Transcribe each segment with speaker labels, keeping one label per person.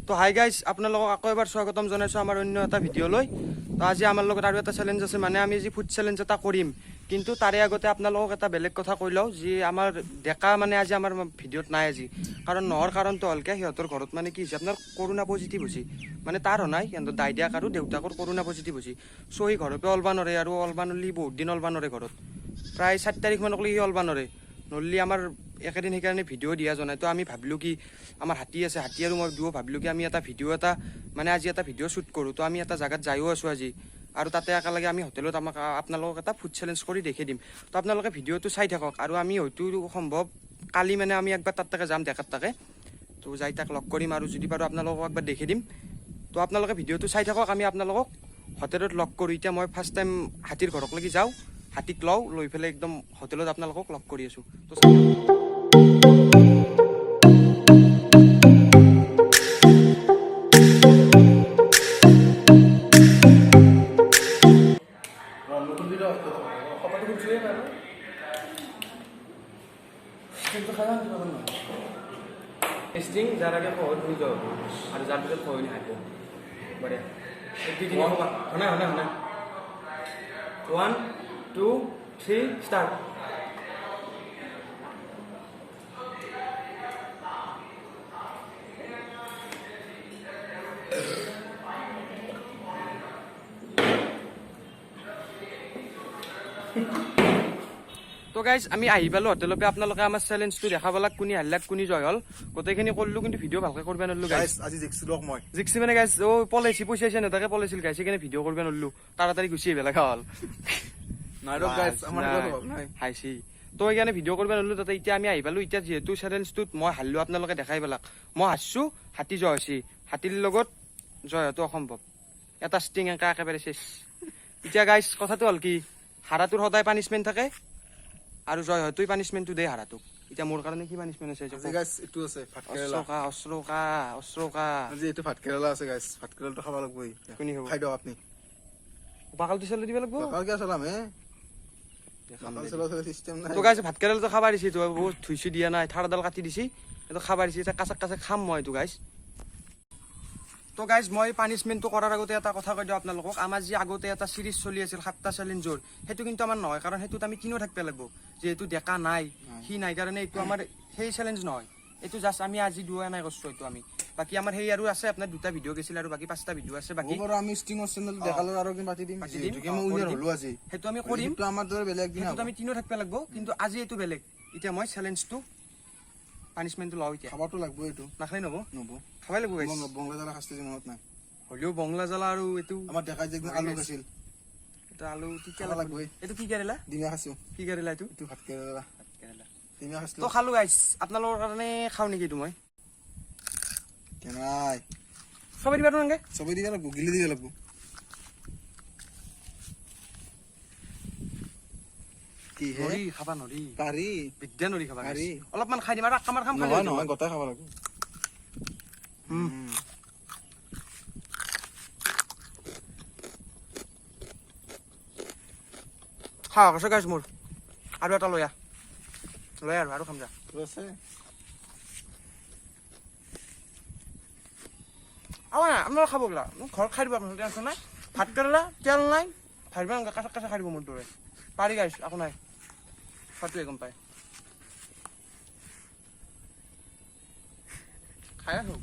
Speaker 1: তো hi guys আপোনালোকক আকৌ এবাৰ স্বাগতম জনাইছোঁ আমাৰ অন্য এটা ভিডিঅ'লৈ। তো আজি আমাৰ লগত আৰু এটা চেলেঞ্জ আছে, মানে আমি আজি ফুড চেলেঞ্জ এটা কৰিম। কিন্তু তাৰে আগতে আপোনালোকক এটা বেলেগ কথা কৈ লওঁ, যি আমাৰ ডেকা মানে আজি আমাৰ ভিডিঅ'ত নাই আজি। কাৰণ নোহোৱাৰ কাৰণটো হ'লকে সিহঁতৰ ঘৰত মানে কি হৈছে, আপোনাৰ কৰোণা পজিটিভ হৈছে। মানে তাৰ নাই, সিহঁতৰ দাইদাক আৰু দেউতাকৰ কৰোণা পজিটিভ হৈছে। চ' সি ঘৰৰ পৰা ওলবা নোৱাৰে, আৰু ওলবা নলি বহুত দিন ওলবা নোৱাৰে ঘৰত। প্ৰায় 7 তাৰিখমানকলৈ সি ওলবা নোৱাৰে। নলি আমাৰ একেদিন সেইকাৰণে ভিডিঅ' দিয়া জনাই। তো আমি ভাবিলোঁ কি আমাৰ হাতী আছে, হাতী আৰু মই দুয়ো ভাবিলোঁ কি আমি এটা ভিডিঅ' এটা মানে আজি এটা ভিডিঅ' শ্বুট কৰোঁ। তো আমি এটা জাগাত যায়ো আছোঁ আজি, আৰু তাতে একেলগে আমি হোটেলত আপোনালোকক এটা ফুড চেলেঞ্জ কৰি দেখি দিম। তো আপোনালোকে ভিডিঅ'টো চাই থাকক, আৰু আমি হয়তো সম্ভৱ কালি মানে আমি একবাৰ তাতে যাম ডেকাত তাকে। তো যাই তাক লগ কৰিম, আৰু যদি পাৰোঁ আপোনালোকক একবাৰ দেখি দিম। তো আপোনালোকে ভিডিঅ'টো চাই থাকক, আমি আপোনালোকক হোটেলত লগ কৰোঁ। এতিয়া মই ফাৰ্ষ্ট টাইম হাতীৰ ঘৰকলৈকে যাওঁ, হাতীক লওঁ, লৈ পেলাই একদম হোটেলত আপোনালোকক লগ কৰি আছোঁ। তো টেষ্টিং যাৰ আগে সহজ হৈ যাব, আৰু যাৰ পিছত সহজ নাহিব। বঢ়িয়া, 1 2 3 ষ্টাৰ্ট। তো গাইজ আমি আহি পালোঁ হোটেলৰ পৰা। আপোনালোকে আমাৰ চেলেঞ্জটো দেখা পালাক, কোনে হাৰিলাক কোনে জয় হ'ল, গোটেইখিনি কৰিলোঁ, কিন্তু ভিডিঅ' ভালকৈ কৰিব নোৱাৰিলোঁ গাইজ।
Speaker 2: আজি জিকছিলো মই
Speaker 1: জিকছি মানে গাইজ পলাইছি, পইচা চইচা নেতাকে পলাইছিল গাইজ, সেইকাৰণে ভিডিঅ' কৰিব নোৱাৰিলোঁ, তাড়াতাড়ি গুচি আহিব লগা হ'ল। হাইছি তো সেইকাৰণে ভিডিঅ' কৰিব নোৱাৰিলোঁ তাতে। এতিয়া আমি আহি পালোঁ, এতিয়া যিহেতু চেলেঞ্জটোত মই হাৰিলোঁ, আপোনালোকে দেখাই পেলাক। মই হাৰছোঁ, হাতী জয় হৈছে, হাতীৰ লগত জয় হোৱাটো অসম্ভৱ। এটা ষ্টিং একেবাৰে চেচ। এতিয়া গাইজ কথাটো হ'ল কি, হাৰাটোৰ সদায় পানিচমেণ্ট থাকে, আৰু জয় হয়তো পানিচমেণ্টটো দেই হাৰাটোক। এতিয়া মোৰ কাৰণে কি পানিচমেণ্ট আছে?
Speaker 2: এইটো আছে ভাতকেৰেলা।
Speaker 1: আজি
Speaker 2: এইটো ভাতকেৰেলা আছে গাইছ, ভাতকেৰেলাটো খাব লাগব।
Speaker 1: কোনে খাব?
Speaker 2: খাই দিয়ক আপুনি।
Speaker 1: পাকালটো চালে দিব লাগিব।
Speaker 2: পাকাল কিয় চলাম হে? চিষ্টেম নাই।
Speaker 1: তো গাইছ ভাতকেৰেলাটো খাবা দিছি, তো বহুত ধুইছি দিয়া নাই, থাৰডাল কাটি দিছি, এইটো খাবা দিছি। এতিয়া কাচাক কাচাক খাম মই এইটো গাইছ। তো গাইজ মই পানিচমেণ্টটো কৰাৰ আগতে এটা কথা কৈ দিওঁ আপোনালোকক, আমাৰ যি আগতে এটা চিৰিজ চলি আছিল 7টা চেলেঞ্জৰ, সেইটো কিন্তু আমাৰ নহয়। কাৰণ সেইটোত আমি কিনো থাকিব লাগিব, যিহেতু ডেকা নাই, সি নাই কাৰণে এইটো আমাৰ সেই চেলেঞ্জ নহয়। এইটো জাষ্ট আমি আজি দুয়া নাই কৰিছোঁ এইটো আমি। বাকী আমাৰ সেই আৰু আছে আপোনাৰ 2টা ভিডিঅ' গৈছিল, আৰু বাকী 5টা ভিডিঅ' আছে বাকী।
Speaker 2: আমি ষ্টিঙৰ চেনেল দেখালো আৰু কি পাতি দিম, মই উইনাৰ হলো আজি।
Speaker 1: সেইটো আমি কৰিম,
Speaker 2: তো আমাৰ দৰে বেলেগ দিন
Speaker 1: আমি কিনো থাকিব লাগিব, কিন্তু আজি এইটো বেলেগ। এতিয়া মই চেলেঞ্জটো পানিচমেণ্টটো লওঁ। এতিয়া
Speaker 2: খাবাতো লাগব, এইটো
Speaker 1: নাখাই নব
Speaker 2: নব
Speaker 1: খাবাই লাগিব গাইছ।
Speaker 2: বংলা জ্বালা খাইছে মনত নাই
Speaker 1: হ'লেও বংলা জ্বালা আৰু এইটো
Speaker 2: আমাৰ দেখাই যে আলু খাইছিল,
Speaker 1: এটা আলু কি
Speaker 2: খাব লাগব।
Speaker 1: এইটো কি কেৰেলা?
Speaker 2: ডিমা খাইছো।
Speaker 1: কি কেৰেলা এইটো?
Speaker 2: এইটো ভাত কেৰেলা। ডিমা খাইছিলো
Speaker 1: তো খালো গাইছ, আপোনালোকৰ কাৰণে খাওঁ নেকি এইটো মই?
Speaker 2: কেনাই
Speaker 1: চবেই দিবা তোমালোকে?
Speaker 2: চবেই দিব লাগব, গিলি দিব লাগব। কি হে?
Speaker 1: নৰি খাবা নৰি,
Speaker 2: পাৰি
Speaker 1: বিদ্যা নৰি খাবা
Speaker 2: পাৰি।
Speaker 1: অলপমান খাই দিম, আৰু কামাৰ খাম।
Speaker 2: নহয় নহয়, গোটাই খাব লাগব।
Speaker 1: খাওঁ আছে গাইছ মোৰ, আৰু এটা লৈ আৰু খাম যা।
Speaker 2: আছে
Speaker 1: আপোনালোকে খাব বোলা, ঘৰত খাই দিব আপোনালোকে, টেনশ্যন নাই। ভাত কেৰেলা তেল নাই, ভাবিবা কাঁচা কাঁচা খাই দিব মোৰ দৰে। পাৰি গাইছ, একো নাই, খোৱাটোৱে গম পায়। খাই আছো,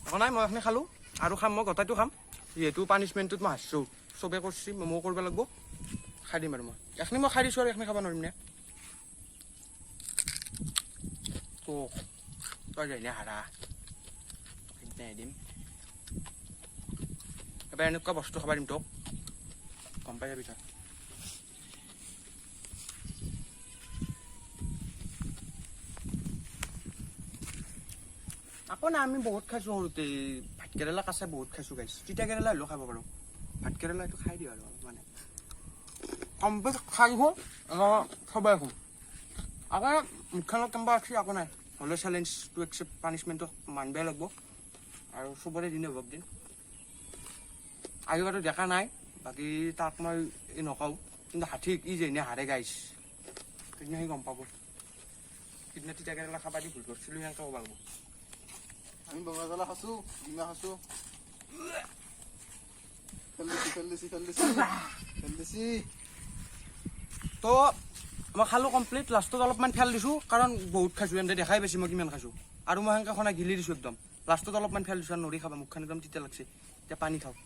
Speaker 1: একো নাই। মই এইখিনি খালোঁ, আৰু খাম, মই গোটাইটো খাম। যিহেতু পানিচমেণ্টটোত মই হাৰছোঁ, চবেই কৰিছে, ময়ো কৰিব লাগিব। খাই দিম আৰু মই এইখিনি, মই খাই দিছোঁ, আৰু এইখিনি খাব নোৱাৰিম নে? তই যাইনে হাৰা দিম, এবাৰ এনেকুৱা বস্তু খাব দিম তোক, গম পাই যাবি তই। আকৌ না, আমি বহুত খাইছোঁ সৰুতে ভাত কেৰেলা কাঁচা, বহুত খাইছোঁ গাইছ। তিতা কেৰেলা হ'লেও খাব পাৰোঁ, ভাত কেৰেলা এইটো খাই দিওঁ আৰু মানে কমপ্লিট খাই দিওঁ, সবাই আহোঁ। আকৌ মুখখনত কেনেবা আছে, একো নাই। হ'লেও চেলেঞ্জটো একচেপ্ট, পানিচমেণ্টটো মানিবই লাগিব, আৰু চবৰে দিন হ'ব দিন। আজি বাৰু দেখা নাই, বাকী তাক মই নকওঁ, কিন্তু হাতীক ই যেনে হাৰে গাইছ, সিদিনা সি গম পাব সিদিনা তিতা কেৰেলা খাবা দি ভুল কৰিছিলোঁ সেনেকৈ ক'ব লাগিব
Speaker 2: আমি বগা জ্বালা খাইছো ডিমা খাইছো খেলদিছি
Speaker 1: তো মই খালোঁ কমপ্লিট লাষ্টত অলপমান ফেল দিছোঁ কাৰণ বহুত খাইছোঁ এনে দেখাই পাইছোঁ মই কিমান খাইছোঁ আৰু মই সেনেকৈ খনা গিলি দিছোঁ একদম লাষ্টত অলপমান ফেল দিছোঁ আৰু নৰি খাবা মুখখন একদম তিতা লাগছে এতিয়া পানী খাওঁ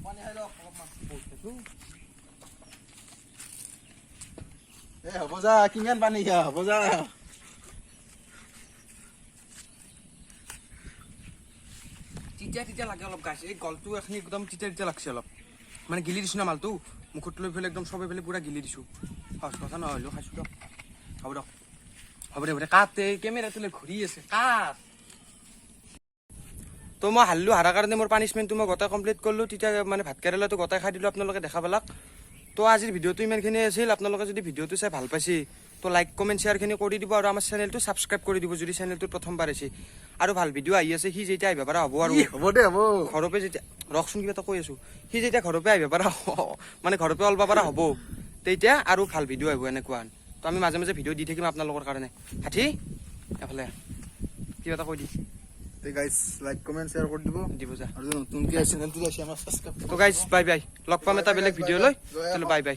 Speaker 2: পানী খাই লওক অলপমান
Speaker 1: বহুত খাইছোঁ
Speaker 2: হ'ব যা কিমান পানী খা হ'ব যা
Speaker 1: তিতা তিতা লাগে অলপ গাইছে এই গলটো এখিনি একদম তিতা তিতা লাগছে অলপ মানে গিলি দিছোঁ না মালটো মুখত লৈ পেলাই একদম চবে পেলাই পুৰা গিলি দিছোঁ সহজ কথা নহ'লেও খাইছোঁ দিয়ক হ'ব দে কাট এই কেমেৰাটো লৈ ঘূৰি আছে কাট তো মই হাৰিলোঁ হাৰাৰ কাৰণে মোৰ পানিছমেণ্টটো মই গোটেই কমপ্লিট কৰিলোঁ তেতিয়া মানে ভাত কেৰেলাটো গোটেই খাই দিলোঁ আপোনালোকে দেখা পালাক তো আজিৰ ভিডিঅ'টো ইমানখিনি আছিল আপোনালোকে যদি ভিডিঅ'টো চাই ভাল পাইছে তো লাইক কমেণ্ট শ্বেয়াৰখিনি কৰি দিব আৰু আমাৰ চেনেলটো ছাবস্ক্ৰাইব কৰি দিব যদি চেনেলটোত প্ৰথমবাৰ আছে আৰু ভাল ভিডিঅ' আহি আছে সি যেতিয়া আহিব পৰা হ'ব আৰু
Speaker 2: হ'ব দে হ'ব
Speaker 1: ঘৰৰ পৰা যেতিয়া ৰখচোন কিবা এটা কৈ আছোঁ সি যেতিয়া ঘৰৰ পৰা আহিব পৰা মানে ঘৰৰ পৰা ওলাব পৰা হ'ব তেতিয়া আৰু ভাল ভিডিঅ' আহিব এনেকুৱা তো আমি মাজে মাজে ভিডিঅ' দি থাকিম আপোনালোকৰ কাৰণে হাতী এফালে কিবা এটা কৈ দি
Speaker 2: গাইজ লাইক কমেণ্ট শ্বেয়াৰ কৰি দিব
Speaker 1: দিব যা
Speaker 2: আৰু নতুনকৈ চেনেলটো আছে আমাৰ ছাবস্ক্ৰাইব
Speaker 1: তো গাইজ বাই বাই লগ পাম এটা বেলেগ ভিডিঅ' লৈ চলো বাই বাই